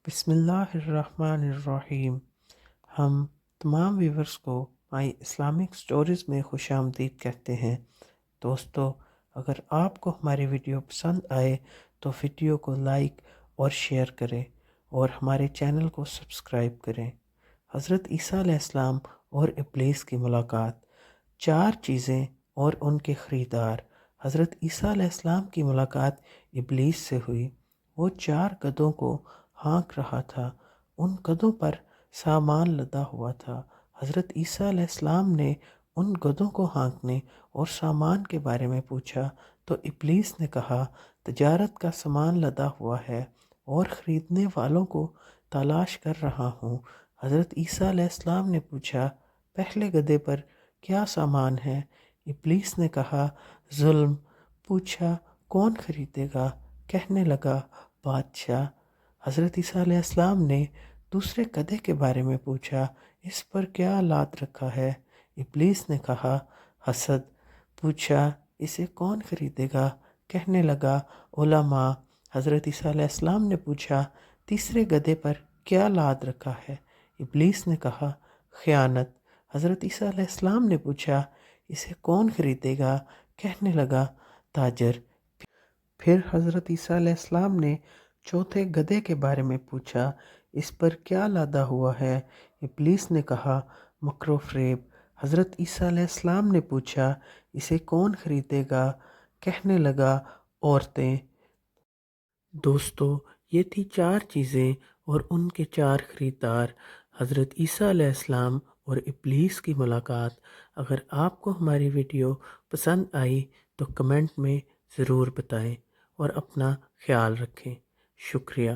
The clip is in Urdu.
بسم اللہ الرحمن الرحیم۔ ہم تمام ویورز کو مائی اسلامک سٹوریز میں خوش آمدید کہتے ہیں۔ دوستو، اگر آپ کو ہماری ویڈیو پسند آئے تو ویڈیو کو لائک اور شیئر کریں اور ہمارے چینل کو سبسکرائب کریں۔ حضرت عیسیٰ علیہ السلام اور ابلیس کی ملاقات، 4 چیزیں اور ان کے خریدار۔ حضرت عیسیٰ علیہ السلام کی ملاقات ابلیس سے ہوئی۔ وہ 4 گدھوں کو ہانک رہا تھا، ان گدھوں پر سامان لدا ہوا تھا۔ حضرت عیسیٰ علیہ السلام نے ان گدھوں کو ہانکنے اور سامان کے بارے میں پوچھا تو ابلیس نے کہا، تجارت کا سامان لدا ہوا ہے اور خریدنے والوں کو تلاش کر رہا ہوں۔ حضرت عیسیٰ علیہ السلام نے پوچھا، پہلے گدھے پر کیا سامان ہے؟ ابلیس نے کہا، ظلم۔ پوچھا، کون خریدے گا؟ کہنے لگا، بادشاہ۔ حضرت عیسیٰ علیہ السلام نے دوسرے گدھے کے بارے میں پوچھا، اس پر کیا لاد رکھا ہے؟ ابلیس نے کہا، حسد۔ پوچھا، اسے کون خریدے گا؟ کہنے لگا، علماء۔ حضرت عیسیٰ علیہ السلام نے پوچھا، تیسرے گدھے پر کیا لاد رکھا ہے؟ ابلیس نے کہا، خیانت۔ حضرت عیسیٰ علیہ السلام نے پوچھا، اسے کون خریدے گا؟ کہنے لگا، تاجر۔ پھر حضرت عیسیٰ علیہ السلام نے چوتھے گدھے کے بارے میں پوچھا، اس پر کیا لادا ہوا ہے؟ ابلیس نے کہا، مکر و فریب۔ حضرت عیسیٰ علیہ السلام نے پوچھا، اسے کون خریدے گا؟ کہنے لگا، عورتیں۔ دوستو، یہ تھی 4 چیزیں اور ان کے 4 خریدار، حضرت عیسیٰ علیہ السلام اور ابلیس کی ملاقات۔ اگر آپ کو ہماری ویڈیو پسند آئی تو کمنٹ میں ضرور بتائیں اور اپنا خیال رکھیں۔ شکریہ۔